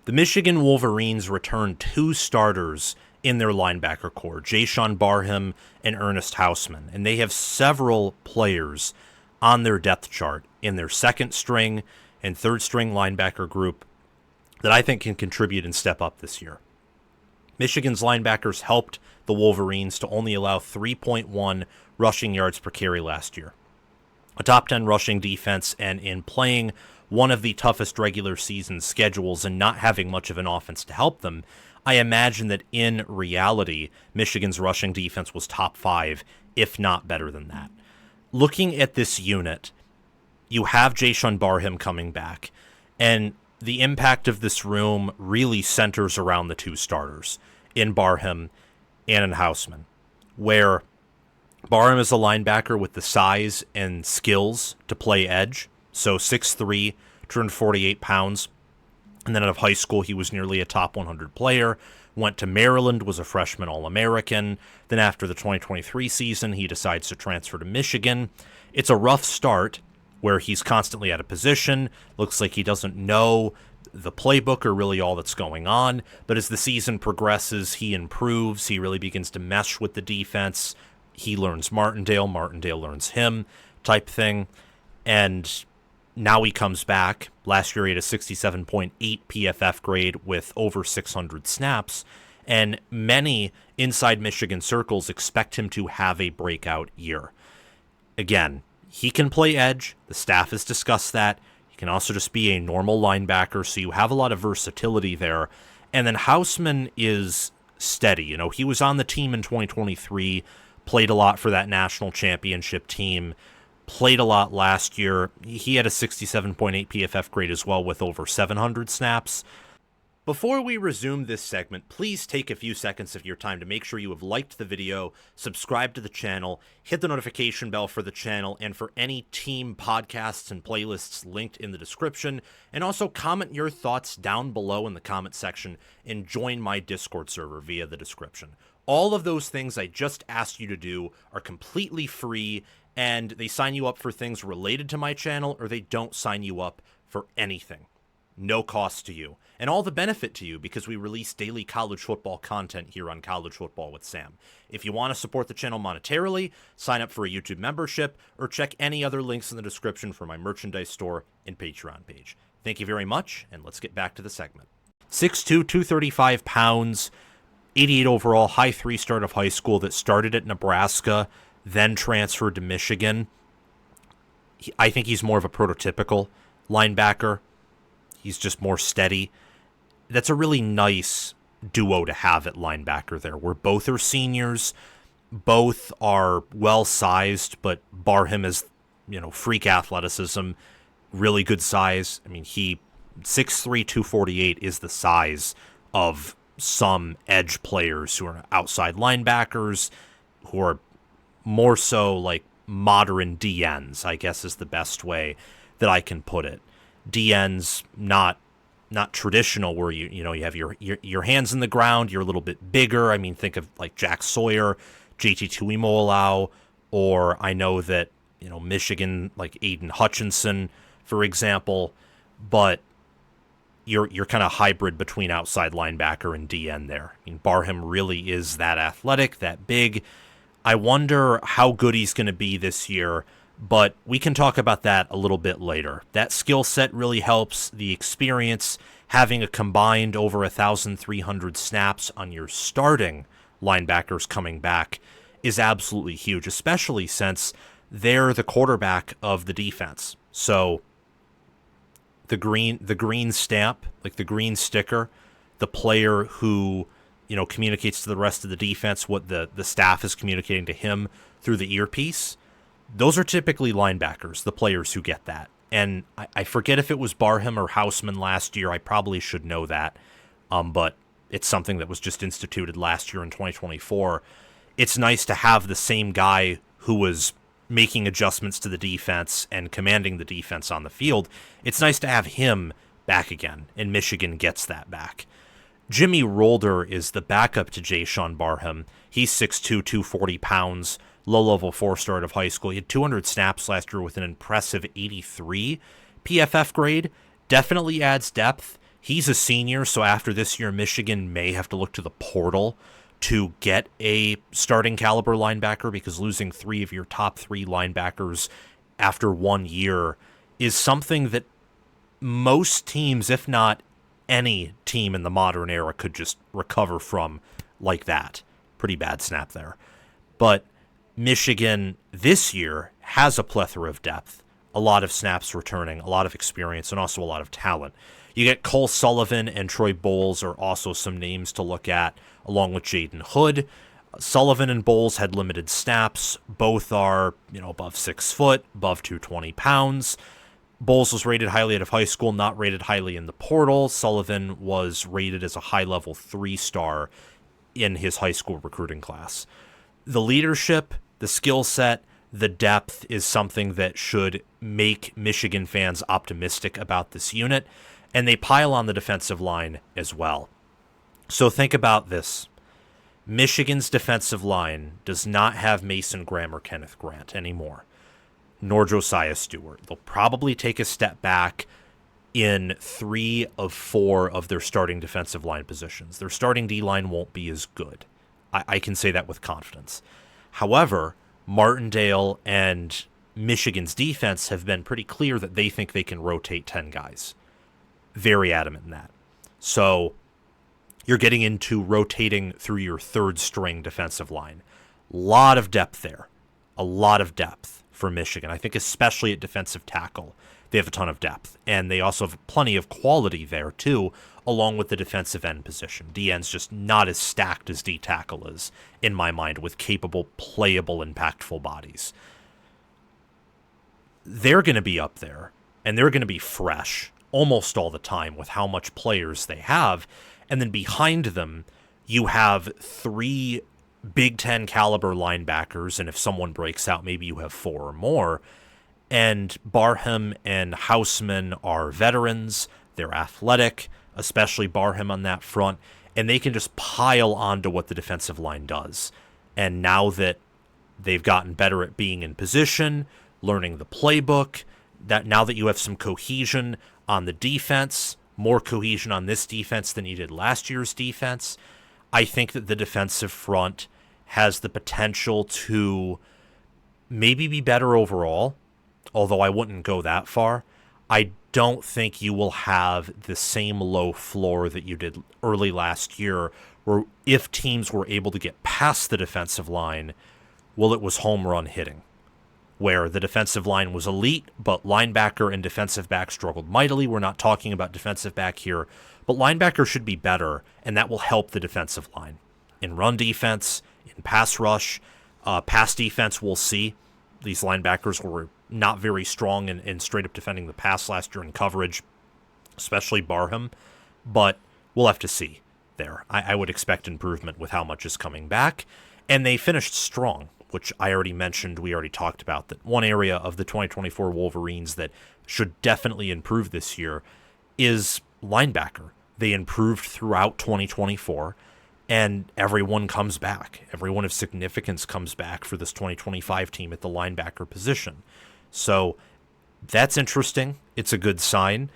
The Michigan Wolverines returned two starters in their linebacker core, Jaishawn Barham and Ernest Hausmann, and they have several players on their depth chart in their second string and third string linebacker group that I think can contribute and step up this year. Michigan's linebackers helped the Wolverines to only allow 3.1 rushing yards per carry last year. A top 10 rushing defense, and in playing one of the toughest regular season schedules and not having much of an offense to help them, I imagine that in reality, Michigan's rushing defense was top 5, if not better than that. Looking at this unit, you have Jaishawn Barham coming back, and the impact of this room really centers around the two starters in Barham and in Hausmann, where Barham is a linebacker with the size and skills to play edge, so 6'3", 248 pounds. And then out of high school, he was nearly a top 100 player, went to Maryland, was a freshman All-American. Then after the 2023 season, he decides to transfer to Michigan. It's a rough start where he's constantly out of position. Looks like he doesn't know the playbook or really all that's going on. But as the season progresses, he improves. He really begins to mesh with the defense. He learns Martindale learns him type thing. And now he comes back. Last year he had a 67.8 PFF grade with over 600 snaps. And many inside Michigan circles expect him to have a breakout year. Again, he can play edge. The staff has discussed that. He can also just be a normal linebacker, so you have a lot of versatility there. And then Hausmann is steady. You know, he was on the team in 2023, played a lot for that national championship team, played a lot last year. He had a 67.8 PFF grade as well with over 700 snaps. Before we resume this segment, please take a few seconds of your time to make sure you have liked the video, subscribe to the channel, hit the notification bell for the channel and for any team podcasts and playlists linked in the description, and also comment your thoughts down below in the comment section and join my Discord server via the description. All of those things I just asked you to do are completely free, and they sign you up for things related to my channel, or they don't sign you up for anything. No cost to you, and all the benefit to you because we release daily college football content here on College Football with Sam. If you want to support the channel monetarily, sign up for a YouTube membership, or check any other links in the description for my merchandise store and Patreon page. Thank you very much, and let's get back to the segment. 6'2", 235 pounds, 88 overall, high 3 of high school that started at Nebraska, then transferred to Michigan. I think he's more of a prototypical linebacker. He's just more steady. That's a really nice duo to have at linebacker there, where both are seniors, both are well-sized, but Barham is, freak athleticism, really good size. I mean, 6'3", 248 is the size of some edge players who are outside linebackers, who are more so like modern DNs, I guess is the best way that I can put it. DNs, not traditional, where you have your hands in the ground, you're a little bit bigger. I mean, think of like Jack Sawyer, JT Tuimoloau, or I know that Michigan, like Aiden Hutchinson, for example, but you're kind of hybrid between outside linebacker and DN there. I mean, Barham really is that athletic, that big. I wonder how good he's going to be this year, but we can talk about that a little bit later. That skill set really helps. The experience, having a combined over 1,300 snaps on your starting linebackers coming back is absolutely huge, especially since they're the quarterback of the defense. So the green stamp, like the green sticker, the player who communicates to the rest of the defense what the staff is communicating to him through the earpiece, those are typically linebackers, the players who get that. And I forget if it was Barham or Hausmann last year. I probably should know that, but it's something that was just instituted last year in 2024. It's nice to have the same guy who was making adjustments to the defense and commanding the defense on the field. It's nice to have him back again, and Michigan gets that back. Jimmy Rolder is the backup to Jaishawn Barham. He's 6'2", 240 pounds, low-level 4-star of high school. He had 200 snaps last year with an impressive 83 PFF grade. Definitely adds depth. He's a senior, so after this year, Michigan may have to look to the portal to get a starting caliber linebacker, because losing 3 of your top 3 linebackers after 1 year is something that most teams, if not any team in the modern era, could just recover from like that. Pretty bad snap there. But Michigan this year has a plethora of depth, a lot of snaps returning, a lot of experience, and also a lot of talent. You get Cole Sullivan and Troy Bowles are also some names to look at, along with Jaden Hood. Sullivan and Bowles had limited snaps. Both are, above 6 foot, above 220 pounds. Bowles was rated highly out of high school, not rated highly in the portal. Sullivan was rated as a high-level 3-star in his high school recruiting class. The leadership, the skill set, the depth is something that should make Michigan fans optimistic about this unit, and they pile on the defensive line as well. So think about this. Michigan's defensive line does not have Mason Graham or Kenneth Grant anymore, nor Josiah Stewart. They'll probably take a step back in 3 of 4 of their starting defensive line positions. Their starting D-line won't be as good. I can say that with confidence. However, Martindale and Michigan's defense have been pretty clear that they think they can rotate 10 guys. Very adamant in that. So you're getting into rotating through your 3rd string defensive line. A lot of depth there. A lot of depth for Michigan. I think especially at defensive tackle, they have a ton of depth. And they also have plenty of quality there, too, along with the defensive end position. D-end's just not as stacked as D-tackle is, in my mind, with capable, playable, impactful bodies. They're going to be up there, and they're going to be fresh almost all the time with how much players they have. And then behind them, you have 3 Big Ten caliber linebackers, and if someone breaks out, maybe you have 4 or more. And Barham and Hausmann are veterans. They're athletic, especially Barham on that front, and they can just pile onto what the defensive line does. And now that they've gotten better at being in position, learning the playbook, that now that you have some cohesion on the defense, more cohesion on this defense than you did last year's defense, I think that the defensive front has the potential to maybe be better overall, although I wouldn't go that far. I don't think you will have the same low floor that you did early last year, where if teams were able to get past the defensive line, well, it was home run hitting, where the defensive line was elite, but linebacker and defensive back struggled mightily. We're not talking about defensive back here, but linebacker should be better, and that will help the defensive line. In run defense, in pass rush, pass defense, we'll see. These linebackers were not very strong in straight up defending the pass last year in coverage, especially Barham, but we'll have to see there. I would expect improvement with how much is coming back, and they finished strong, which I already mentioned, we already talked about, that one area of the 2024 Wolverines that should definitely improve this year is linebacker. They improved throughout 2024, and everyone comes back. Everyone of significance comes back for this 2025 team at the linebacker position. So that's interesting. It's a good sign.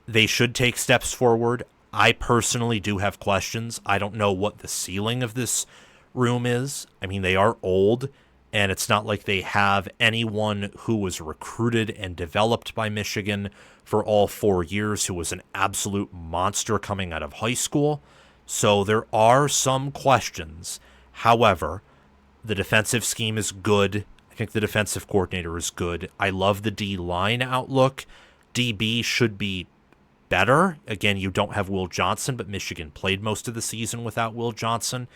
They should take steps forward. I personally do have questions. I don't know what the ceiling of this room is. I mean, they are old, and it's not like they have anyone who was recruited and developed by Michigan for all 4 years who was an absolute monster coming out of high school. So there are some questions. However, the defensive scheme is good. I think the defensive coordinator is good. I love the D-line outlook. DB should be better. Again, you don't have Will Johnson, but Michigan played most of the season without Will Johnson.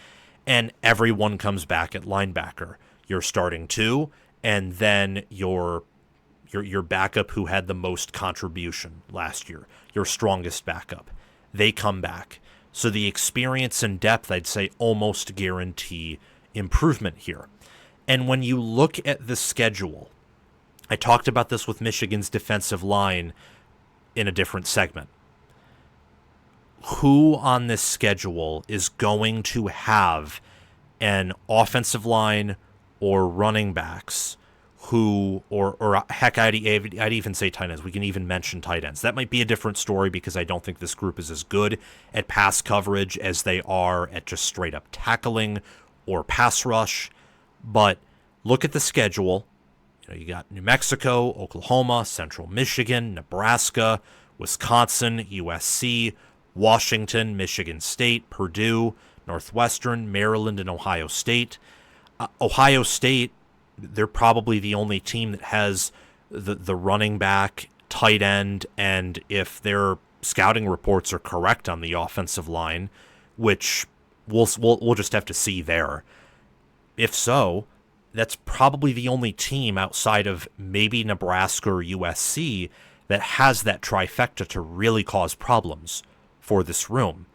And everyone comes back at linebacker. You're starting 2, and then your backup who had the most contribution last year, your strongest backup, they come back. So the experience and depth, I'd say, almost guarantee improvement here. And when you look at the schedule, I talked about this with Michigan's defensive line in a different segment. Who on this schedule is going to have an offensive line or running backs or heck, I'd even say tight ends. We can even mention tight ends. That might be a different story because I don't think this group is as good at pass coverage as they are at just straight up tackling or pass rush. But look at the schedule. You got New Mexico, Oklahoma, Central Michigan, Nebraska, Wisconsin, USC, Washington, Michigan State, Purdue, Northwestern, Maryland, and Ohio State. Ohio State, they're probably the only team that has the running back, tight end, and if their scouting reports are correct on the offensive line, which we'll just have to see there. If so, that's probably the only team outside of maybe Nebraska or USC that has that trifecta to really cause problems for this room.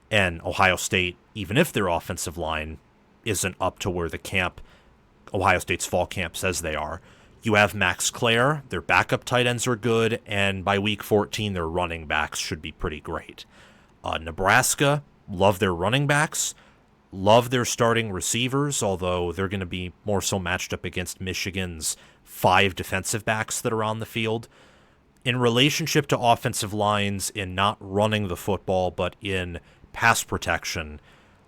And Ohio State, even if their offensive line isn't up to where Ohio State's fall camp says they are, you have Max Clare, their backup tight ends are good, and by week 14, their running backs should be pretty great. Nebraska, love their running backs, love their starting receivers, although they're going to be more so matched up against Michigan's 5 defensive backs that are on the field. In relationship to offensive lines in not running the football, but in pass protection,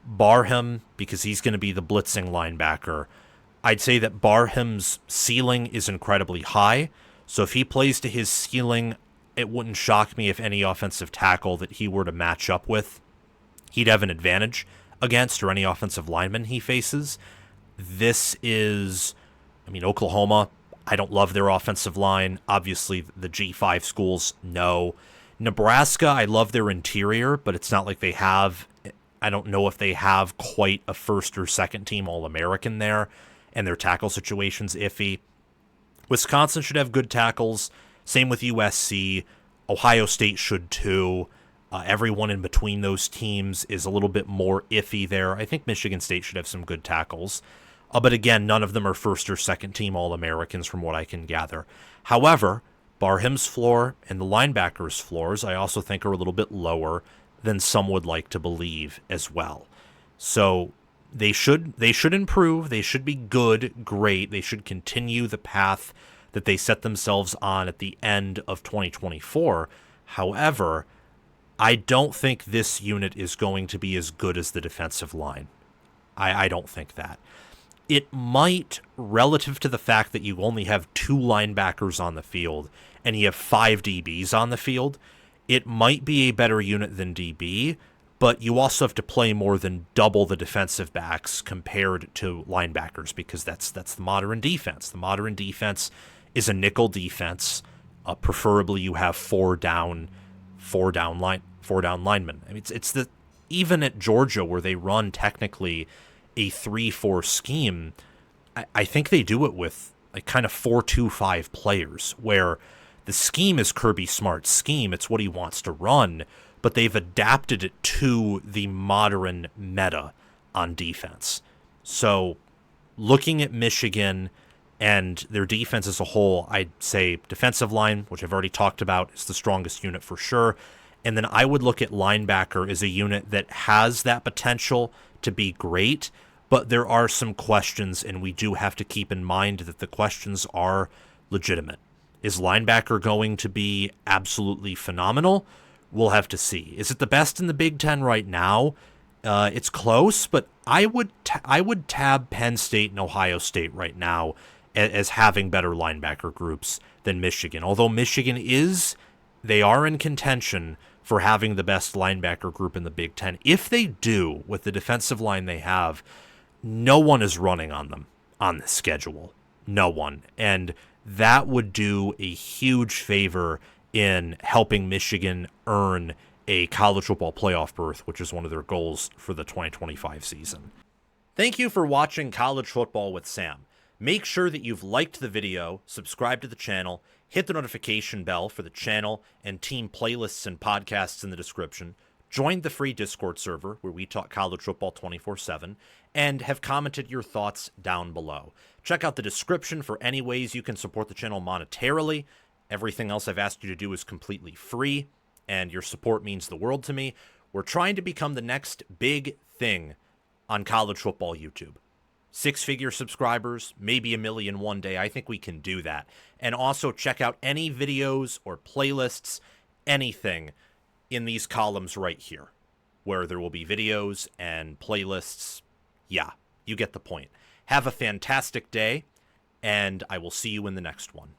Barham, because he's going to be the blitzing linebacker, I'd say that Barham's ceiling is incredibly high. So if he plays to his ceiling, it wouldn't shock me if any offensive tackle that he were to match up with, he'd have an advantage against, or any offensive lineman he faces. This is, Oklahoma, I don't love their offensive line. Obviously, the G5 schools, no. Nebraska, I love their interior, but it's not like I don't know if they have quite a first or second team All-American there, and their tackle situation's iffy. Wisconsin should have good tackles. Same with USC. Ohio State should too. Everyone in between those teams is a little bit more iffy there. I think Michigan State should have some good tackles. But again, none of them are first or second team All-Americans from what I can gather. However, Barham's floor and the linebackers' floors I also think are a little bit lower than some would like to believe as well. So they should improve. They should be good, great. They should continue the path that they set themselves on at the end of 2024. However, I don't think this unit is going to be as good as the defensive line. I don't think that. It might, relative to the fact that you only have 2 linebackers on the field and you have 5 DBs on the field, it might be a better unit than DB, but you also have to play more than double the defensive backs compared to linebackers, because that's the modern defense. The modern defense is a nickel defense. Preferably you have four down linemen. It's even at Georgia, where they run technically a 3-4 scheme, I think they do it with like kind of 4-2-5 players, where the scheme is Kirby Smart's scheme. It's what he wants to run, but they've adapted it to the modern meta on defense. So looking at Michigan and their defense as a whole, I'd say defensive line, which I've already talked about, is the strongest unit for sure. And then I would look at linebacker as a unit that has that potential to be great, but there are some questions, and we do have to keep in mind that the questions are legitimate. Is linebacker going to be absolutely phenomenal? We'll have to see. Is it the best in the Big Ten right now? It's close, but I would tab Penn State and Ohio State right now as having better linebacker groups than Michigan. Although Michigan they are in contention for having the best linebacker group in the Big Ten. If they do, with the defensive line they have, no one is running on them on the schedule. No one. And that would do a huge favor in helping Michigan earn a college football playoff berth, which is one of their goals for the 2025 season. Thank you for watching College Football with Sam. Make sure that you've liked the video, subscribed to the channel, hit the notification bell for the channel and team playlists and podcasts in the description, joined the free Discord server where we talk college football 24/7, and have commented your thoughts down below. Check out the description for any ways you can support the channel monetarily. Everything else I've asked you to do is completely free, and your support means the world to me. We're trying to become the next big thing on college football YouTube. Six-figure subscribers, maybe 1,000,000 one day. I think we can do that. And also check out any videos or playlists, anything in these columns right here, where there will be videos and playlists. Yeah, you get the point. Have a fantastic day, and I will see you in the next one.